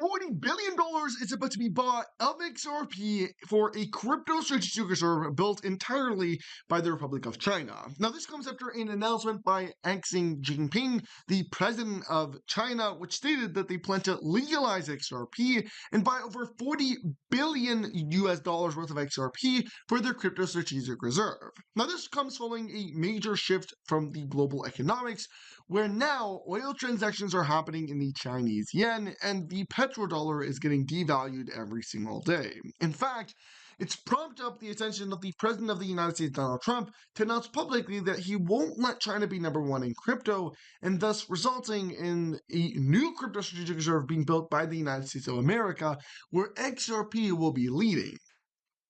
$40 billion is about to be bought of XRP for a crypto strategic reserve built entirely by the Republic of China. Now, this comes after an announcement by Xi Jinping, the president of China, which stated that they plan to legalize XRP and buy over $40 billion US worth of XRP for their crypto strategic reserve. Now, this comes following a major shift from the global economics, where now oil transactions are happening in the Chinese yen and the petrodollar is getting devalued every single day. In fact, it's prompted up the attention of the President of the United States, Donald Trump, to announce publicly that he won't let China be number one in crypto, and thus resulting in a new crypto strategic reserve being built by the United States of America, where XRP will be leading.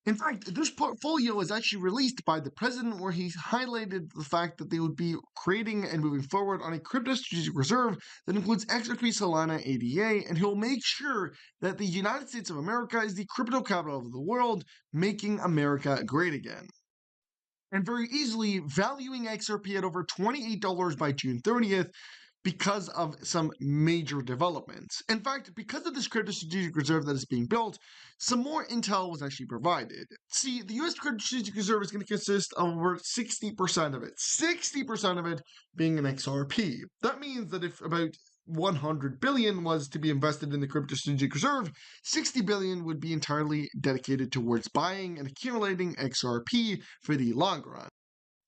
In fact, this portfolio was actually released by the president, where he highlighted the fact that they would be creating and moving forward on a crypto strategic reserve that includes XRP Solana ADA, and he'll make sure that the United States of America is the crypto capital of the world, making America great again. And very easily valuing XRP at over $28 by June 30th, because of some major developments. In fact, because of this crypto strategic reserve that is being built, some more intel was actually provided. See, the US crypto strategic reserve is going to consist of over 60% of it. 60% of it being an XRP. That means that if about 100 billion was to be invested in the crypto strategic reserve, 60 billion would be entirely dedicated towards buying and accumulating XRP for the long run.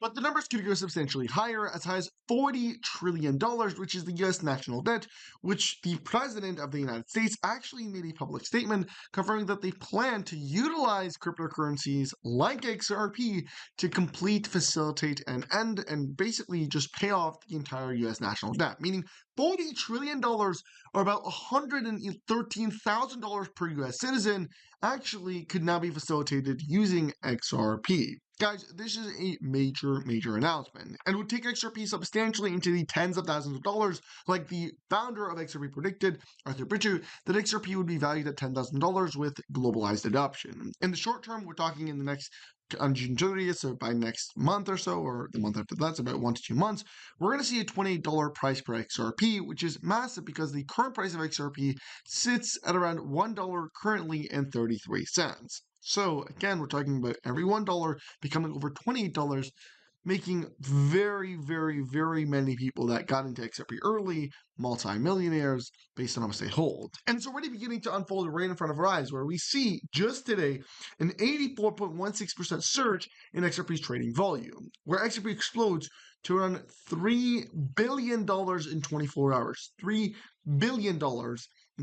But the numbers could go substantially higher, as high as $40 trillion, which is the US national debt, which the President of the United States actually made a public statement confirming that they plan to utilize cryptocurrencies like XRP to complete, facilitate, and end, and basically just pay off the entire US national debt, meaning $40 trillion, or about $113,000 per US citizen, actually could now be facilitated using XRP. Guys, this is a major announcement, and would take XRP substantially into the tens of thousands of dollars, like the founder of XRP predicted, Arthur Bridger, that XRP would be valued at $10,000 with globalized adoption. In the short term, we're talking in the next, on June 30th, so by next month or so, or the month after that, so about 1 to 2 months, we're going to see a $28 price per XRP, which is massive because the current price of XRP sits at around $1 currently and 33 cents. So again, we're talking about every $1 becoming over $28, making very many people that got into XRP early multi-millionaires based on how much they hold. And it's already beginning to unfold right in front of our eyes, where we see just today an 84.16% surge in XRP's trading volume, where XRP explodes to around $3 billion in 24 hours. $3 billion in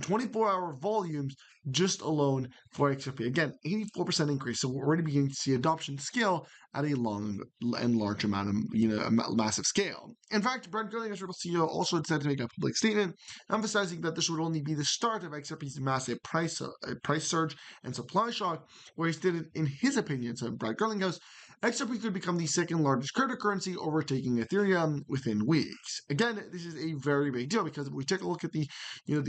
24-hour volumes just alone for XRP. Again, 84% increase. So we're already beginning to see adoption scale at a long and large amount of, a massive scale. In fact, Brent Gurley, as Ripple CEO, also decided to make a public statement emphasizing that this would only be the start of XRP's massive price surge and supply shock, where he stated, in his opinion, so Brad Gurlinghouse, XRP could become the second largest cryptocurrency, overtaking Ethereum within weeks. Again, this is a very big deal, because if we take a look at the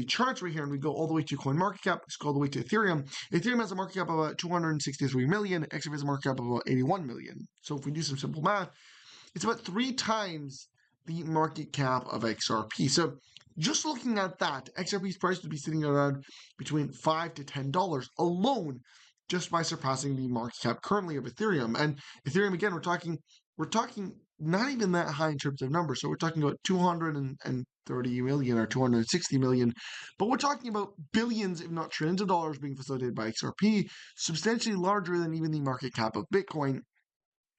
charts right here, and we go all the way to CoinMarketCap, let's go all the way to Ethereum. Ethereum has a market cap of about 263 million. XRP has a market cap of about 81 million. So if we do some simple math, it's about 3 times the market cap of XRP. So just looking at that, XRP's price would be sitting around between $5 to $10 alone, just by surpassing the market cap currently of Ethereum. And Ethereum, again, we're talking not even that high in terms of numbers. So we're talking about 230 million or 260 million, but we're talking about billions, if not trillions of dollars being facilitated by XRP, substantially larger than even the market cap of Bitcoin.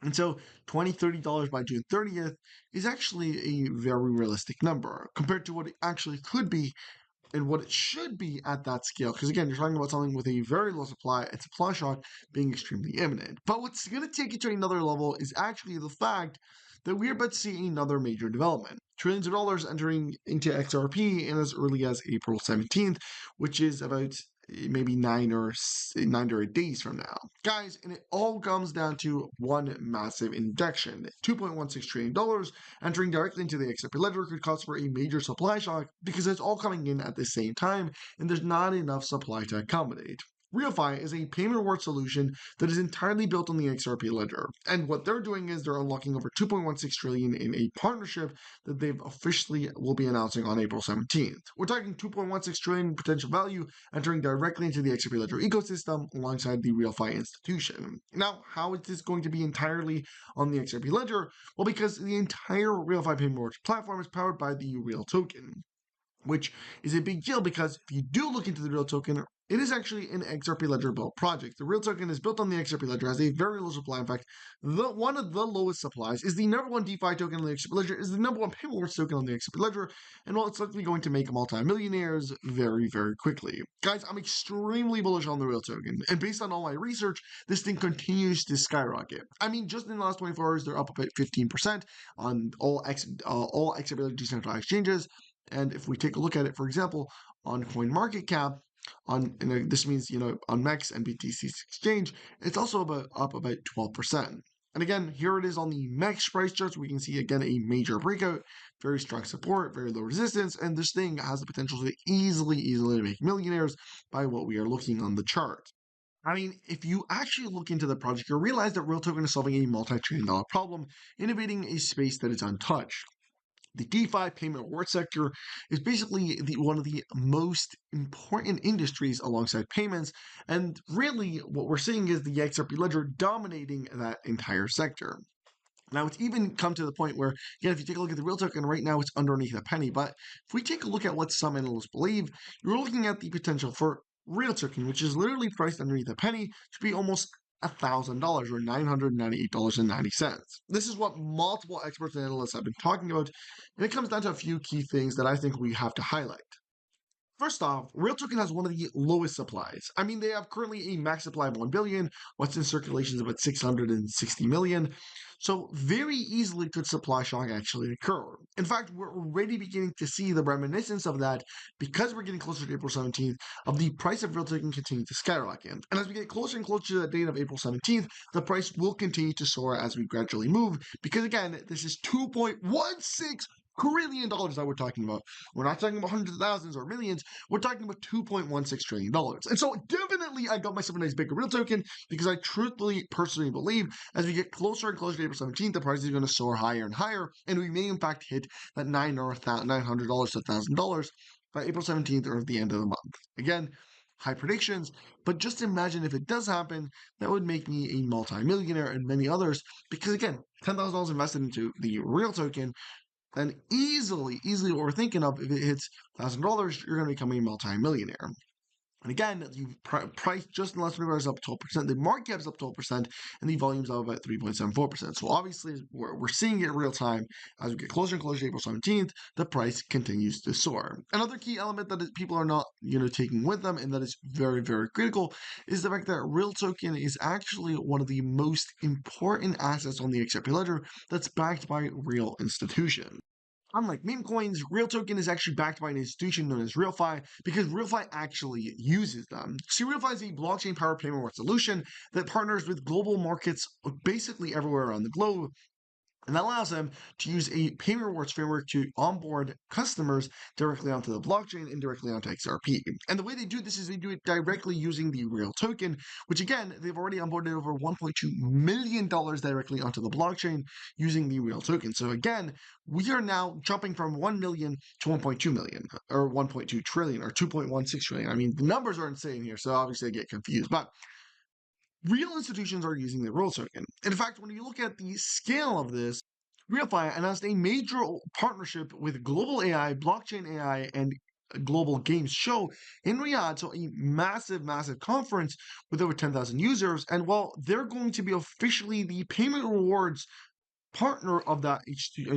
And so $20-30 by June 30th is actually a very realistic number compared to what it actually could be and what it should be at that scale. Because again, you're talking about something with a very low supply and supply shock being extremely imminent. But what's going to take it to another level is actually the fact that we're about to see another major development. Trillions of dollars entering into XRP in as early as April 17th, which is about maybe 9 or 8 days from now. Guys, and it all comes down to one massive injection. $2.16 trillion entering directly into the XRP ledger could cause for a major supply shock, because it's all coming in at the same time, and there's not enough supply to accommodate. RealFi is a payment reward solution that is entirely built on the XRP ledger. And what they're doing is they're unlocking over 2.16 trillion in a partnership that they've officially will be announcing on April 17th. We're talking 2.16 trillion potential value entering directly into the XRP ledger ecosystem alongside the RealFi institution. Now, how is this going to be entirely on the XRP ledger? Well, because the entire RealFi payment rewards platform is powered by the Real token, which is a big deal because if you do look into the Real token, it is actually an XRP Ledger built project. The Real token is built on the XRP Ledger, has a very low supply. In fact, one of the lowest supplies, is the number one DeFi token on the XRP Ledger, is the number one payment rewards token on the XRP Ledger, and while it's likely going to make multi-millionaires very, very quickly. Guys, I'm extremely bullish on the Real token, and based on all my research, this thing continues to skyrocket. I mean, just in the last 24 hours, they're up about 15% on all XRP Ledger decentralized exchanges. And if we take a look at it, for example, on CoinMarketCap, this means on MEX and BTC exchange, it's also up about 12%. And again, here it is on the MEX price charts. We can see again a major breakout, very strong support, very low resistance, and this thing has the potential to easily make millionaires by what we are looking on the chart. I mean, if you actually look into the project, you'll realize that Real Token is solving a multi-trillion dollar problem, innovating a space that is untouched. The DeFi payment reward sector is basically one of the most important industries alongside payments, and really what we're seeing is the XRP ledger dominating that entire sector. Now, it's even come to the point where, again, if you take a look at the Real token right now, it's underneath a penny. But if we take a look at what some analysts believe, you're looking at the potential for Real token, which is literally priced underneath a penny, to be almost $1,000 or $998.90. This is what multiple experts and analysts have been talking about, and it comes down to a few key things that I think we have to highlight. First off, Real Token has one of the lowest supplies. I mean, they have currently a max supply of 1 billion. What's in circulation is about 660 million. So very easily could supply shock actually occur. In fact, we're already beginning to see the reminiscence of that because we're getting closer to April 17th of the price of Real Token continuing to skyrocket. And as we get closer and closer to the date of April 17th, the price will continue to soar as we gradually move because again, this is 2.16 trillion dollars that we're talking about. We're not talking about hundreds of thousands or millions. We're talking about $2.16 trillion. And so definitely I got myself a nice bigger Real token because I truthfully, personally believe as we get closer and closer to April 17th, the price is going to soar higher and higher. And we may in fact hit that $900 to $1,000 by April 17th or at the end of the month. Again, high predictions, but just imagine if it does happen, that would make me a multi-millionaire and many others because again, $10,000 invested into the Real token, and easily what we're thinking of, if it hits $1,000, you're going to become a multi-millionaire. And again, the price just in the last 24 hours up 12%, the market cap's up 12%, and the volume's up about 3.74%. So obviously, we're seeing it real time. As we get closer and closer to April 17th, the price continues to soar. Another key element that people are not, taking with them, and that is very, very critical, is the fact that Real Token is actually one of the most important assets on the XRP ledger that's backed by real institutions. Unlike meme coins, Real Token is actually backed by an institution known as RealFi because RealFi actually uses them. See, RealFi is a blockchain-powered payment reward solution that partners with global markets basically everywhere around the globe, and that allows them to use a payment rewards framework to onboard customers directly onto the blockchain and directly onto XRP. And the way they do this is they do it directly using the Real token, which again, they've already onboarded over $1.2 million directly onto the blockchain using the Real token. So again, we are now jumping from 1 million to 1.2 million, or 1.2 trillion, or 2.16 trillion. I mean, the numbers are insane here, so obviously I get confused. But real institutions are using the Real token. In fact, when you look at the scale of this, RealFi announced a major partnership with Global AI, Blockchain AI, and Global Games Show in Riyadh. So a massive conference with over 10,000 users. And while they're going to be officially the payment rewards partner of that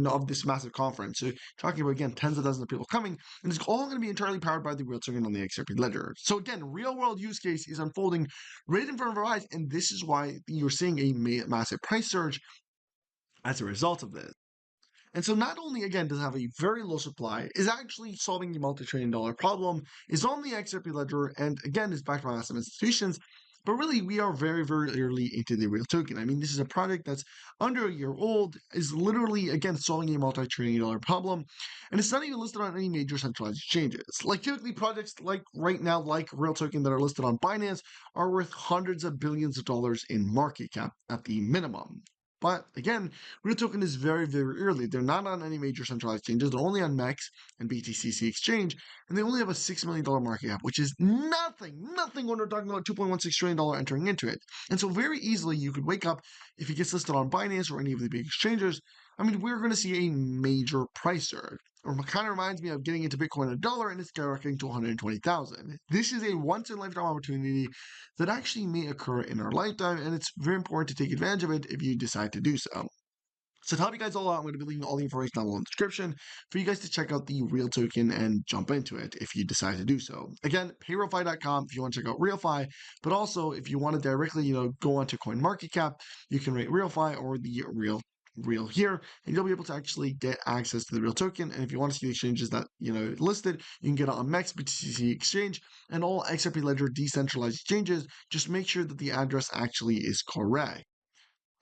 of this massive conference. So talking about again tens of thousands of people coming, and it's all going to be entirely powered by the Real token on the XRP ledger. So again, real world use case is unfolding right in front of our eyes, and this is why you're seeing a massive price surge as a result of this. And so not only, again, does it have a very low supply, is actually solving the multi-trillion dollar problem, is on the XRP ledger, and again, is backed by massive institutions, But really, we are very, very early into the real token. I mean, this is a project that's under a year old, is literally, again, solving a multi-trillion dollar problem, and it's not even listed on any major centralized exchanges. Like, typically, projects like right now, like real token that are listed on Binance, are worth hundreds of billions of dollars in market cap at the minimum. But again, Real Token is very, very early. They're not on any major centralized exchanges. They're only on MEX and BTCC Exchange, and they only have a $6 million market cap, which is nothing when we're talking about $2.16 trillion entering into it. And so very easily you could wake up, if it gets listed on Binance or any of the big exchanges, I mean, we're going to see a major price surge. Or it kind of reminds me of getting into Bitcoin at $1 and it's skyrocketing to 120,000. This is a once in a lifetime opportunity that actually may occur in our lifetime, and it's very important to take advantage of it if you decide to do so. So to help you guys all out, I'm going to be leaving all the information down below in the description for you guys to check out the Real Token and jump into it if you decide to do so. Again, payrealfi.com if you want to check out RealFi, but also if you want to directly, go onto CoinMarketCap, you can rate RealFi or the Real here, and you'll be able to actually get access to the Real Token. And if you want to see the exchanges that listed, you can get it on MEX, BTC Exchange, and all XRP Ledger decentralized exchanges. Just make sure that the address actually is correct.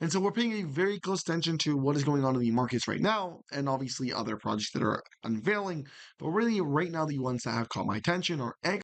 And so we're paying a very close attention to what is going on in the markets right now, and obviously other projects that are unveiling. But really, right now, the ones that have caught my attention are